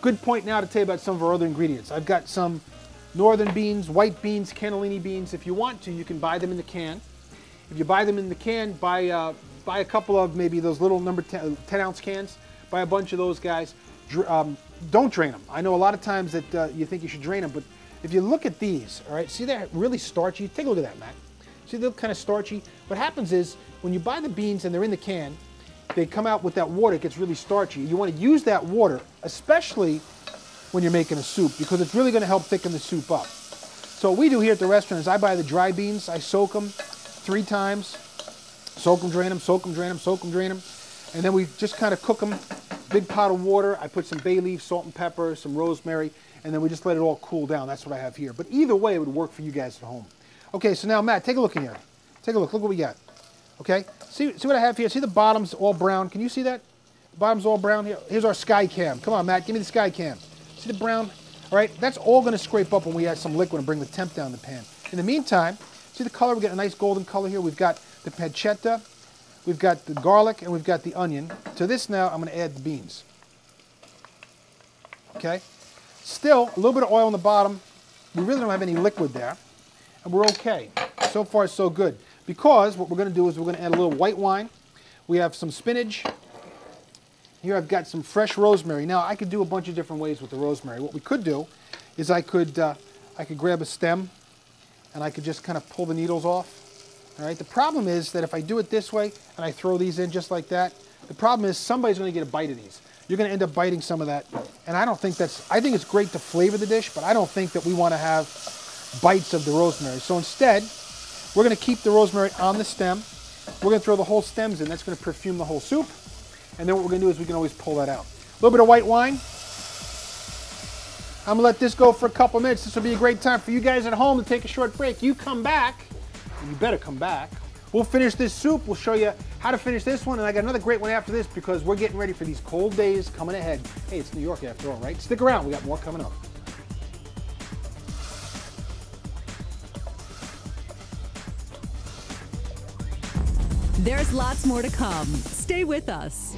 good point now to tell you about some of our other ingredients. I've got some northern beans, white beans, cannellini beans. If you want to, you can buy them in the can. If you buy them in the can, buy a couple of maybe those little number 10 ounce cans. Buy a bunch of those guys. Don't drain them. I know a lot of times that you think you should drain them, but if you look at these, all right, see they're really starchy? Take a look at that, Matt. See, they look kind of starchy. What happens is when you buy the beans and they're in the can, they come out with that water. It gets really starchy. You want to use that water, especially when you're making a soup, because it's really going to help thicken the soup up. So what we do here at the restaurant is I buy the dry beans. I soak them 3 times. Soak them, drain them, soak them, drain them, soak them, drain them. And then we just kind of cook them. Big pot of water. I put some bay leaf, salt and pepper, some rosemary, and then we just let it all cool down. That's what I have here. But either way, it would work for you guys at home. Okay, so now, Matt, take a look in here. Take a look. Look what we got. Okay? See what I have here? See the bottom's all brown? Can you see that? The bottom's all brown here. Here's our sky cam. Come on, Matt. Give me the sky cam. See the brown? All right? That's all going to scrape up when we add some liquid and bring the temp down the pan. In the meantime, see the color? We get a nice golden color here. We've got the pancetta, we've got the garlic, and we've got the onion. To this now, I'm going to add the beans. Okay? Still, a little bit of oil on the bottom. We really don't have any liquid there. And we're okay. So far, so good. Because what we're going to do is we're going to add a little white wine. We have some spinach. Here I've got some fresh rosemary. Now, I could do a bunch of different ways with the rosemary. What we could do is I could grab a stem and I could just kind of pull the needles off. All right. The problem is that if I do it this way and I throw these in just like that, the problem is somebody's going to get a bite of these. You're going to end up biting some of that. And I don't think that's, I think it's great to flavor the dish, but I don't think that we want to have bites of the rosemary. So instead, we're going to keep the rosemary on the stem. We're going to throw the whole stems in. That's going to perfume the whole soup. And then what we're going to do is we can always pull that out. A little bit of white wine. I'm going to let this go for a couple minutes. This will be a great time for you guys at home to take a short break. You come back, and you better come back. We'll finish this soup. We'll show you how to finish this one. And I got another great one after this because we're getting ready for these cold days coming ahead. Hey, it's New York after all, right? Stick around. We got more coming up. There's lots more to come. Stay with us.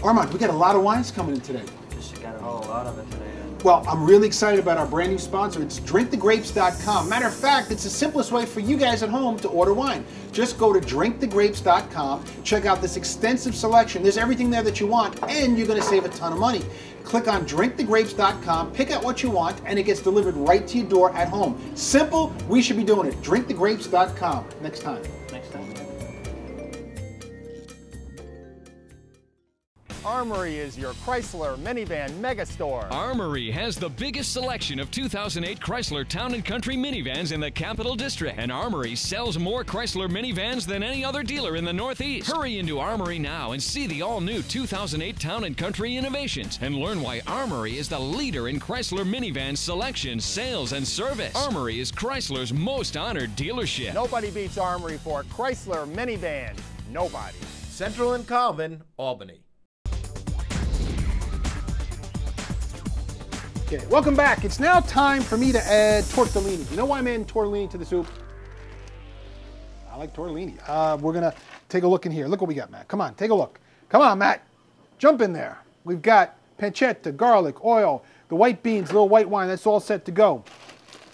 Armand, we got a lot of wines coming in today. Just got a whole lot of it today. Well, I'm really excited about our brand new sponsor. It's drinkthegrapes.com. Matter of fact, it's the simplest way for you guys at home to order wine. Just go to drinkthegrapes.com, check out this extensive selection. There's everything there that you want, and you're going to save a ton of money. Click on drinkthegrapes.com, pick out what you want, and it gets delivered right to your door at home. Simple, we should be doing it. Drinkthegrapes.com. Next time. Next time. Armory is your Chrysler minivan megastore. Armory has the biggest selection of 2008 Chrysler Town & Country minivans in the Capital District. And Armory sells more Chrysler minivans than any other dealer in the Northeast. Hurry into Armory now and see the all-new 2008 Town & Country innovations and learn why Armory is the leader in Chrysler minivan selection, sales, and service. Armory is Chrysler's most honored dealership. Nobody beats Armory for Chrysler minivans. Nobody. Central and Calvin, Albany. Okay, welcome back. It's now time for me to add tortellini. You know why I'm adding tortellini to the soup? I like tortellini. We're going to take a look in here. Look what we got, Matt. Come on, take a look. Come on, Matt. Jump in there. We've got pancetta, garlic, oil, the white beans, little white wine. That's all set to go.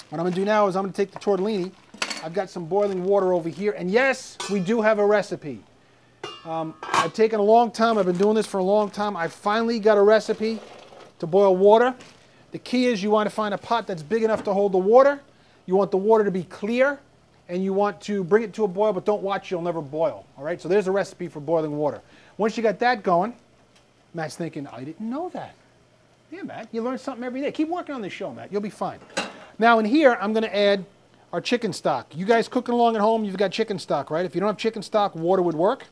What I'm going to do now is I'm going to take the tortellini. I've got some boiling water over here. And yes, we do have a recipe. I've taken a long time. I've been doing this for a long time. I finally got a recipe to boil water. The key is you want to find a pot that's big enough to hold the water. You want the water to be clear, and you want to bring it to a boil, but don't watch, you'll never boil. All right, so there's a recipe for boiling water. Once you got that going, Matt's thinking, I didn't know that. Yeah, Matt, you learn something every day. Keep working on this show, Matt. You'll be fine. Now in here, I'm going to add our chicken stock. You guys cooking along at home, you've got chicken stock, right? If you don't have chicken stock, water would work,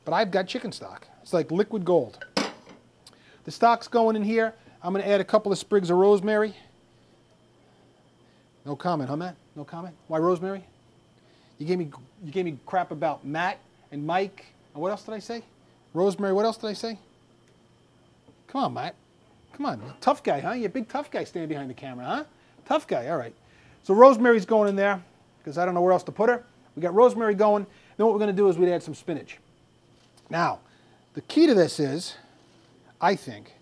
but I've got chicken stock. It's like liquid gold. The stock's going in here. I'm going to add a couple of sprigs of rosemary. No comment, huh, Matt? No comment? Why rosemary? You gave me crap about Matt and Mike. And what else did I say? Rosemary, what else did I say? Come on, Matt. Come on. Tough guy, huh? You're a big tough guy standing behind the camera, huh? Tough guy, all right. So rosemary's going in there because I don't know where else to put her. We got rosemary going. Then what we're going to do is we'd add some spinach. Now, the key to this is, I think,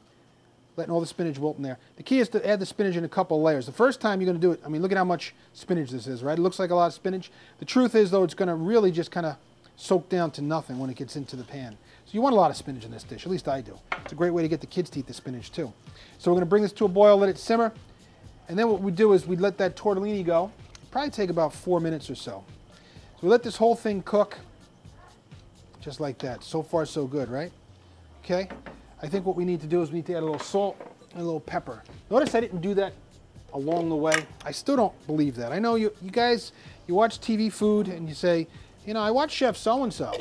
letting all the spinach wilt in there. The key is to add the spinach in a couple layers. The first time you're going to do it, I mean, look at how much spinach this is, right? It looks like a lot of spinach. The truth is, though, it's going to really just kind of soak down to nothing when it gets into the pan. So you want a lot of spinach in this dish, at least I do. It's a great way to get the kids to eat the spinach, too. So we're going to bring this to a boil, let it simmer, and then what we do is we let that tortellini go. It'll probably take about 4 minutes or so. So we let this whole thing cook, just like that. So far, so good, right? Okay. I think what we need to do is we need to add a little salt and a little pepper. Notice I didn't do that along the way. I still don't believe that. I know you guys, you watch TV food and you say, you know, I watch Chef so-and-so,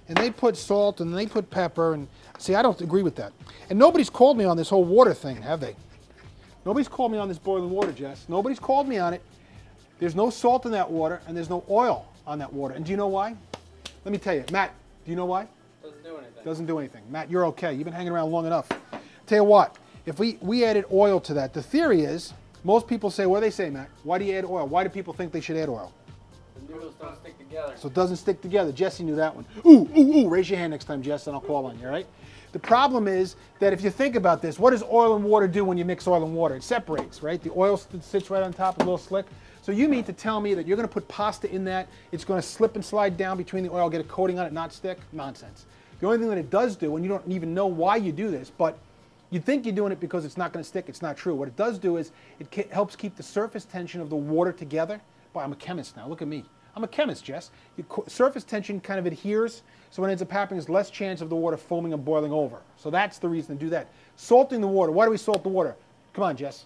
and they put salt and they put pepper, and see, I don't agree with that. And nobody's called me on this whole water thing, have they? Nobody's called me on this boiling water, Jess. Nobody's called me on it. There's no salt in that water, and there's no oil on that water. And do you know why? Let me tell you. Matt, do you know why? Doesn't do anything. Doesn't do anything. Matt, you're okay. You've been hanging around long enough. Tell you what, if we added oil to that, the theory is, most people say, what do they say, Matt? Why do you add oil? Why do people think they should add oil? The noodles don't stick together. So it doesn't stick together. Jesse knew that one. Ooh, ooh, ooh. Raise your hand next time, Jess, and I'll call on you, all right? The problem is that if you think about this, what does oil and water do when you mix oil and water? It separates, right? The oil sits right on top, a little slick. So you mean to tell me that you're going to put pasta in that, it's going to slip and slide down between the oil, get a coating on it, not stick? Nonsense. The only thing that it does do, and you don't even know why you do this, but you think you're doing it because it's not going to stick, it's not true. What it does do is it helps keep the surface tension of the water together. Boy, I'm a chemist now, look at me. I'm a chemist, Jess. Surface tension kind of adheres, so what ends up happening is less chance of the water foaming and boiling over. So that's the reason to do that. Salting the water, why do we salt the water? Come on, Jess.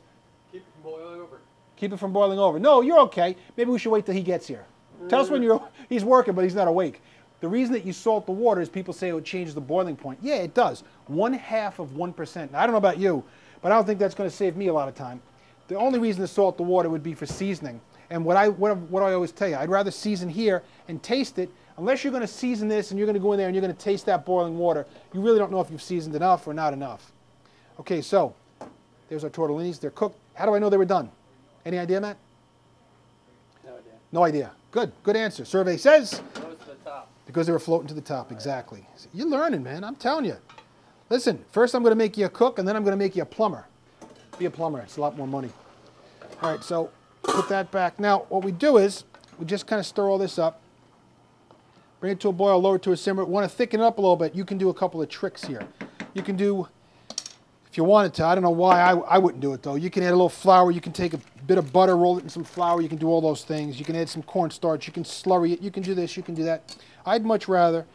Keep it from boiling over. Keep it from boiling over. No, you're okay. Maybe we should wait till he gets here. Tell us when he's working, but he's not awake. The reason that you salt the water is people say it changes the boiling point. Yeah, it does. 1/2 of 1%. Now, I don't know about you, but I don't think that's going to save me a lot of time. The only reason to salt the water would be for seasoning. And what I always tell you, I'd rather season here and taste it. Unless you're going to season this and you're going to go in there and you're going to taste that boiling water, you really don't know if you've seasoned enough or not enough. Okay, so there's our tortellinis. They're cooked. How do I know they were done? Any idea, Matt? No idea. No idea. Good. Good answer. Survey says? Close to the top. Because they were floating to the top, exactly. You're learning, man. I'm telling you. Listen, first I'm going to make you a cook, and then I'm going to make you a plumber. Be a plumber. It's a lot more money. All right, so put that back. Now, what we do is we just kind of stir all this up. Bring it to a boil, lower it to a simmer. Want to thicken it up a little bit, you can do a couple of tricks here. You can do, if you wanted to, I don't know why I wouldn't do it, though. You can add a little flour. You can take a bit of butter, roll it in some flour. You can do all those things. You can add some cornstarch. You can slurry it. You can do this. You can do that. I'd much rather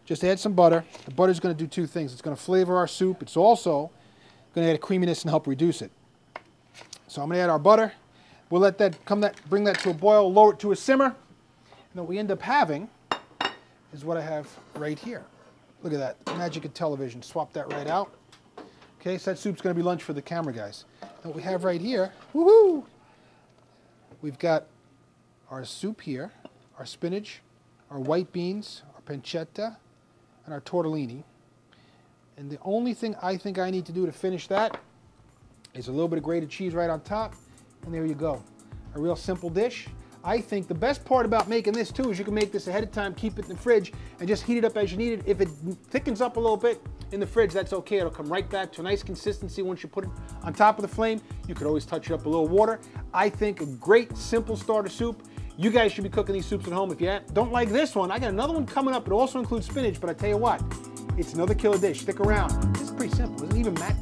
just add some butter. The butter's going to do two things. It's going to flavor our soup. It's also going to add a creaminess and help reduce it. So I'm going to add our butter. We'll let that bring that to a boil, lower it to a simmer. And what we end up having is what I have right here. Look at that, magic of television. Swap that right out. Okay, so that soup's going to be lunch for the camera guys. And what we have right here, woohoo! We've got our soup here, our spinach, our white beans, our pancetta, and our tortellini. And the only thing I think I need to do to finish that is a little bit of grated cheese right on top, and there you go. A real simple dish. I think the best part about making this too is you can make this ahead of time, keep it in the fridge, and just heat it up as you need it. If it thickens up a little bit in the fridge, that's okay. It'll come right back to a nice consistency once you put it on top of the flame. You could always touch it up with a little water. I think a great simple starter soup. You guys should be cooking these soups at home. If you don't like this one, I got another one coming up. It also includes spinach, but I tell you what, it's another killer dish. Stick around. It's pretty simple. Isn't it? Even Matt